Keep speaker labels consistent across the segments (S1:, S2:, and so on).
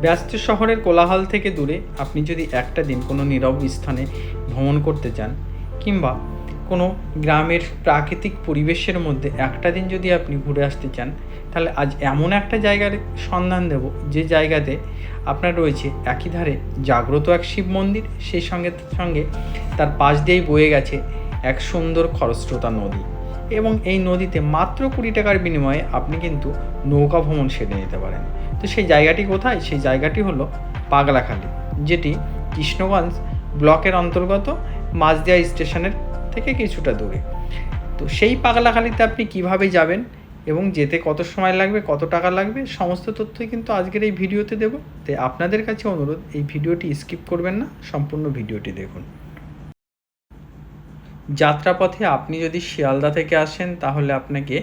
S1: ব্যস্ত শহরের কোলাহল থেকে দূরে আপনি যদি একটা দিন কোনো নীরব স্থানে ভ্রমণ করতে চান, কিংবা কোনো গ্রামের প্রাকৃতিক পরিবেশের মধ্যে একটা দিন যদি আপনি ঘুরে আসতে চান, তাহলে আজ এমন একটা জায়গার সন্ধান দেব যে জায়গাতে আপনার রয়েছে একই ধারে জাগ্রত এক শিব মন্দির, সেই সঙ্গে সঙ্গে তার পাশ দিয়েই বয়ে গেছে এক সুন্দর খরস্রোতা নদী, এবং এই নদীতে মাত্র 20 টাকার বিনিময়ে আপনি কিন্তু নৌকা ভ্রমণ সেরে নিতে পারেন। তো সেই জায়গাটি কোথায়? সেই জায়গাটি হলো পাগলাখালি, যেটি কৃষ্ণগঞ্জ ব্লকের অন্তর্গত মাঝদিয়া স্টেশনের থেকে কিছুটা দূরে। তো সেই পাগলাখালিতে আপনি কিভাবে যাবেন এবং যেতে কত সময় লাগবে, কত টাকা লাগবে, সমস্ত তথ্যই কিন্তু আজকের এই ভিডিওতে দেব। তাই আপনাদের কাছে অনুরোধ, এই ভিডিওটি স্কিপ করবেন না, সম্পূর্ণ ভিডিওটি দেখুন। যাত্রাপথে আপনি যদি শিয়ালদা থেকে আসেন, তাহলে আপনাকে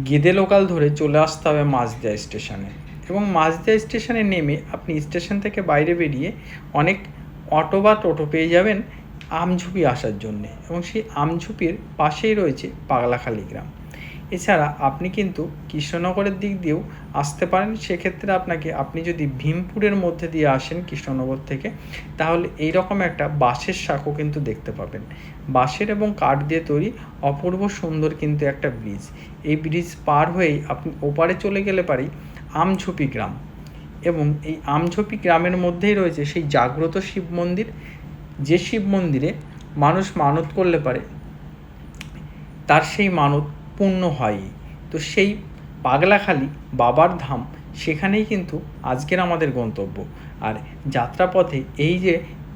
S1: গেদে লোকাল ধরে চলে আসতে হবে মাঝদিয়া স্টেশনে, এবং মাঝদিয়া স্টেশনে নেমে আপনি স্টেশন থেকে বাইরে বেরিয়ে অনেক অটো বা টোটো পেয়ে যাবেন আমঝুপি আসার জন্যে, এবং সেই আমঝুপির পাশেই রয়েছে পাগলাখালি গ্রাম। এছাড়া আপনি কিন্তু কৃষ্ণনগরের দিক দিয়েও আসতে পারেন। সেক্ষেত্রে আপনি যদি ভীমপুরের মধ্যে দিয়ে আসেন কৃষ্ণনগর থেকে, তাহলে এই রকম একটা বাঁশের সাঁকো কিন্তু দেখতে পাবেন। বাঁশের এবং কাঠ দিয়ে তৈরি অপূর্ব সুন্দর কিন্তু একটা ব্রিজ। এই ব্রিজ পার হয়েই আপনি ওপারে চলে গেলে পারেই আমঝুপি গ্রাম, এবং এই আমঝুপি গ্রামের মধ্যেই রয়েছে সেই জাগ্রত শিব মন্দির, যে শিব মন্দিরে মানুষ মানত করলে পারে তার সেই মানত পূর্ণ হয়ই। তো সেই পাগলাখালি বাবার ধাম, সেখানেই কিন্তু আজকের আমাদের গন্তব্য। আর যাত্রাপথে এই যে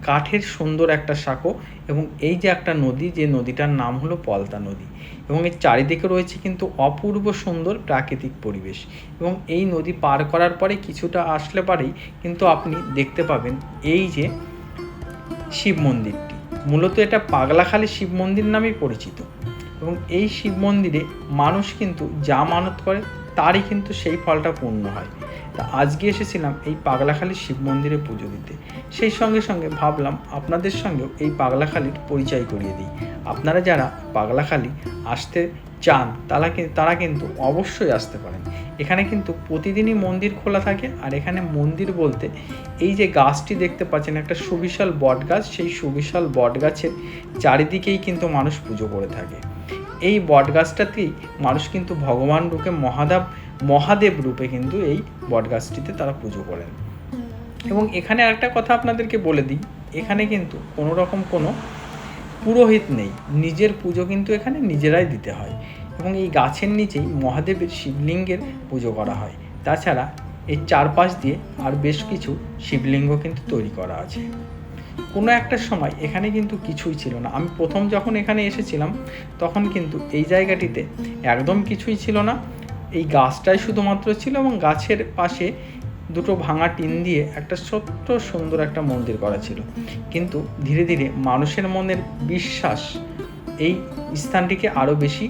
S1: কাঠের সুন্দর একটা সাঁকো, এবং এই যে একটা নদী, যে নদীটার নাম হলো পলতা নদী, এবং এর চারিদিকে রয়েছে কিন্তু অপূর্ব সুন্দর প্রাকৃতিক পরিবেশ। এবং এই নদী পার করার পরে কিছুটা আসলে পারেই কিন্তু আপনি দেখতে পাবেন এই যে শিব মন্দিরটি। মূলত এটা পাগলাখালি শিব মন্দির নামেই পরিচিত, এবং এই শিব মন্দিরে মানুষ কিন্তু যা মানত করে তারই কিন্তু সেই ফলটা পূর্ণ হয়। তা আজকে এসেছিলাম এই পাগলাখালি শিব মন্দিরে পুজো দিতে। সেই সঙ্গে সঙ্গে ভাবলাম আপনাদের সঙ্গেও এই পাগলাখালির পরিচয় করিয়ে দিই। আপনারা যারা পাগলাখালি আসতে চান তারা কিন্তু অবশ্যই আসতে পারেন। এখানে কিন্তু প্রতিদিনই মন্দির খোলা থাকে। আর এখানে মন্দির বলতে এই যে গাছটি দেখতে পাচ্ছেন, একটা সুবিশাল বট গাছ, সেই সুবিশাল বট গাছের চারিদিকেই কিন্তু মানুষ পুজো করে থাকে। এই বট গাছটাতেই মানুষ কিন্তু ভগবান রূপে মহাদেব রূপে কিন্তু এই বট গাছটিতে তারা পুজো করেন। এবং এখানে আরেকটা কথা আপনাদেরকে বলে দিই, এখানে কিন্তু কোনো রকম কোনো পুরোহিত নেই, নিজের পুজো কিন্তু এখানে নিজেরাই দিতে হয়। এবং এই গাছের নিচেই মহাদেবের শিবলিঙ্গের পুজো করা হয়। তাছাড়া এর চারপাশ দিয়ে আর বেশ কিছু শিবলিঙ্গ কিন্তু তৈরি করা আছে। কোনো একটা সময় এখানে কিন্তু কিছুই ছিল না। আমি প্রথম যখন এখানে এসেছিলাম, তখন কিন্তু এই জায়গাটিতে একদম কিছুই ছিল না। এই গাছটাই শুধুমাত্র ছিল, এবং গাছের পাশে দুটো ভাঙা টিন দিয়ে একটা ছোট্ট সুন্দর একটা মন্দির করা ছিল। কিন্তু ধীরে ধীরে মানুষের মনের বিশ্বাস এই স্থানটিকে আরও বেশি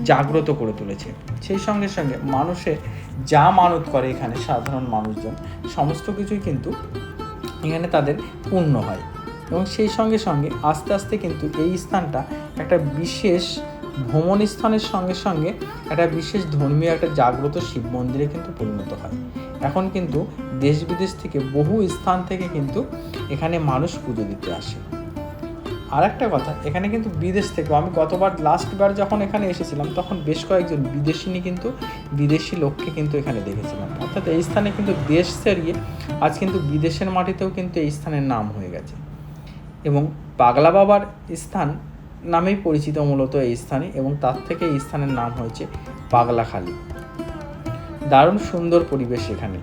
S1: জাগ্রত করে তুলেছে। সেই সঙ্গে সঙ্গে মানুষের যা মানত করে এখানে সাধারণ মানুষজন, সমস্ত কিছুই কিন্তু এখানে তাদের পূর্ণ হয়। এবং সেই সঙ্গে সঙ্গে আস্তে আস্তে কিন্তু এই স্থানটা একটা বিশেষ ভ্রমণ স্থানের সঙ্গে সঙ্গে একটা বিশেষ ধর্মীয় একটা জাগ্রত শিব মন্দিরে কিন্তু পরিণত হয়। এখন কিন্তু দেশ বিদেশ থেকে বহু স্থান থেকে কিন্তু এখানে মানুষ পুজো দিতে আসে। আর একটা কথা, এখানে কিন্তু বিদেশ থেকেও, আমি লাস্টবার যখন এখানে এসেছিলাম তখন বেশ কয়েকজন বিদেশি লোককে কিন্তু এখানে দেখেছিলাম। অর্থাৎ এই স্থানে কিন্তু দেশ ছাড়িয়ে আজ কিন্তু বিদেশের মাটিতেও কিন্তু এই স্থানের নাম হয়ে গেছে, এবং পাগলা বাবার স্থান নামেই পরিচিত মূলত এই স্থানে, এবং তার থেকে এই স্থানের নাম হয়েছে পাগলাখালি। দারুণ সুন্দর পরিবেশ এখানে।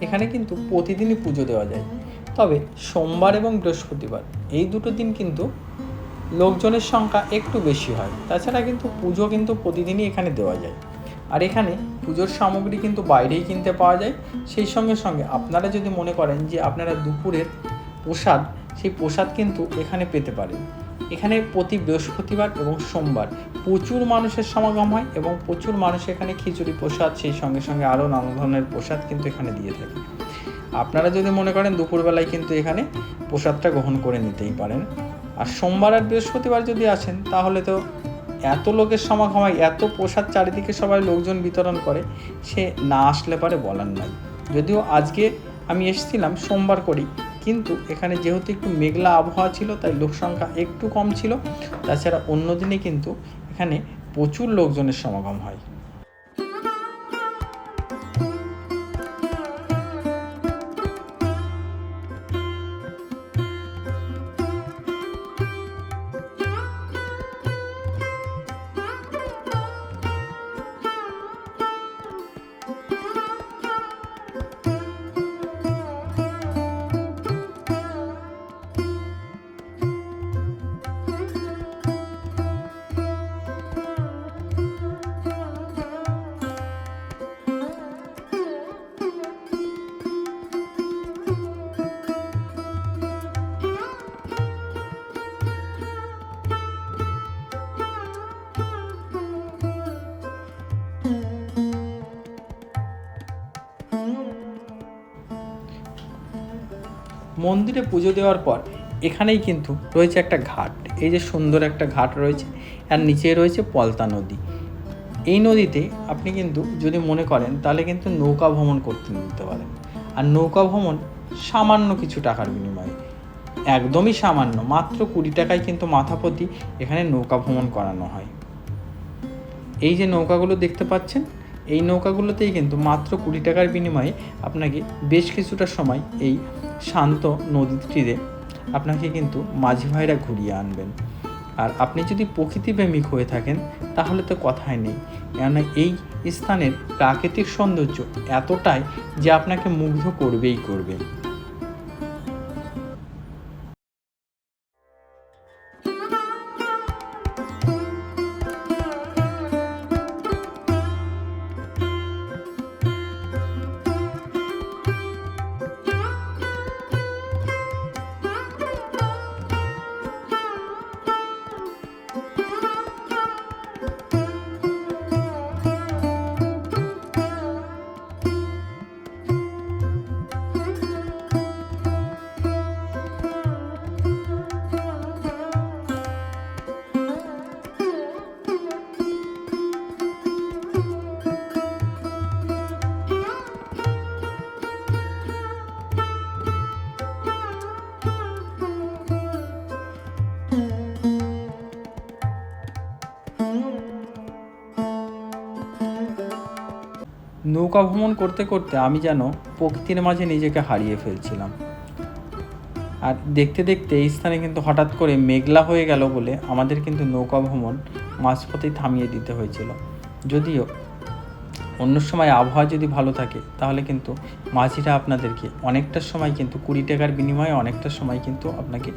S1: এখানে কিন্তু প্রতিদিনই পুজো দেওয়া যায়, তবে সোমবার এবং বৃহস্পতিবার এই দুটো দিন কিন্তু লোকজনের সংখ্যা একটু বেশি হয়। তাছাড়া কিন্তু পুজো কিন্তু প্রতিদিনই এখানে দেওয়া যায়। আর এখানে পুজোর সামগ্রী কিন্তু বাইরেই কিনতে পাওয়া যায়। সেই সঙ্গে সঙ্গে আপনারা যদি মনে করেন যে আপনারা দুপুরের প্রসাদ, সেই প্রসাদ কিন্তু এখানে পেতে পারেন। এখানে প্রতি বৃহস্পতিবার এবং সোমবার প্রচুর মানুষের সমাগম হয় এবং প্রচুর মানুষ এখানে খিচুড়ি প্রসাদ, সেই সঙ্গে সঙ্গে আরও নানা ধরনের প্রসাদ কিন্তু এখানে দিয়ে থাকে। আপনারা যদি মনে করেন দুপুরবেলায় কিন্তু এখানে প্রসাদটা গ্রহণ করে নিতেই পারেন। আর সোমবার আর বৃহস্পতিবার যদি আসেন তাহলে তো এত লোকের সমাগম হয়, এত প্রসাদ চারিদিকে সবাই লোকজন বিতরণ করে, সে না আসলে পারে বলার নাই। যদিও আজকে আমি এসেছিলাম সোমবার করেই, কিন্তু এখানে যেহেতু একটু মেঘলা আবহাওয়া ছিল তাই লোক সংখ্যা একটু কম ছিল। তাছাড়া অন্য দিনে কিন্তু এখানে প্রচুর লোকজনের সমাগম হয়। মন্দিরে পুজো দেওয়ার পর এখানেই কিন্তু রয়েছে একটা ঘাট। এই যে সুন্দর একটা ঘাট রয়েছে, আর নিচে রয়েছে পলতা নদী। এই নদীতে আপনি কিন্তু যদি মনে করেন তাহলে কিন্তু নৌকা ভ্রমণ করতে নিতে পারেন। আর নৌকা ভ্রমণ সামান্য কিছু টাকার বিনিময়ে, একদমই সামান্য, মাত্র 20 টাকায় কিন্তু মাথাপ্রতি এখানে নৌকা ভ্রমণ করানো হয়। এই যে নৌকাগুলো দেখতে পাচ্ছেন, এই নৌকাগুলোতেই কিন্তু মাত্র 20 টাকার বিনিময়ে আপনাকে বেশ কিছুটা সময় এই শান্ত নদীর তীরে আপনাকে কিন্তু মাঝি ভাইরা ঘুরিয়ে আনবেন। আর আপনি যদি প্রকৃতিপ্রেমিক হয়ে থাকেন তাহলে তো কথাই নেই, কেননা এই স্থানের প্রাকৃতিক সৌন্দর্য এতটাই যে আপনাকে মুগ্ধ করবেই করবে। নৌকা ভ্রমণ করতে করতে আমি যেন প্রকৃতির মাঝে নিজেকে হারিয়ে ফেলছিলাম। আর দেখতে দেখতে এই স্থানে কিন্তু হঠাৎ করে মেঘলা হয়ে গেল বলে আমাদের কিন্তু নৌকা ভ্রমণ মাঝপথেই থামিয়ে দিতে হয়েছিল। যদিও অন্য সময় আবহাওয়া যদি ভালো থাকে তাহলে কিন্তু মাঝিরা আপনাদেরকে অনেকটা সময় কিন্তু 20 টাকার বিনিময়ে অনেকটা সময় কিন্তু আপনাকে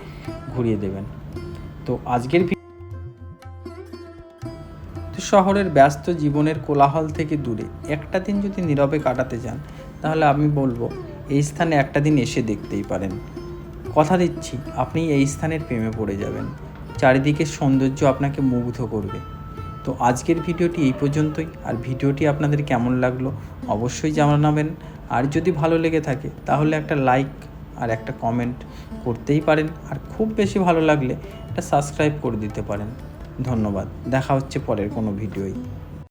S1: ঘুরিয়ে দেবেন। তো আজকের শহরের ব্যস্ত জীবনের কোলাহল থেকে দূরে একটা দিন যদি নীরবে কাটাতে চান তাহলে আমি বলবো এই স্থানে একটা দিন এসে দেখতেই পারেন। কথা দিচ্ছি আপনি এই স্থানের প্রেমে পড়ে যাবেন, চারিদিকের সৌন্দর্য আপনাকে মুগ্ধ করবে। তো আজকের ভিডিওটি এই পর্যন্তই। আর ভিডিওটি আপনাদের কেমন লাগলো অবশ্যই জানাবেন। আর যদি ভালো লেগে থাকে তাহলে একটা লাইক আর একটা কমেন্ট করতেই পারেন। আর খুব বেশি ভালো লাগলে একটা সাবস্ক্রাইব করে দিতে পারেন। ধন্যবাদ। দেখা হচ্ছে পরের কোনো ভিডিওয়।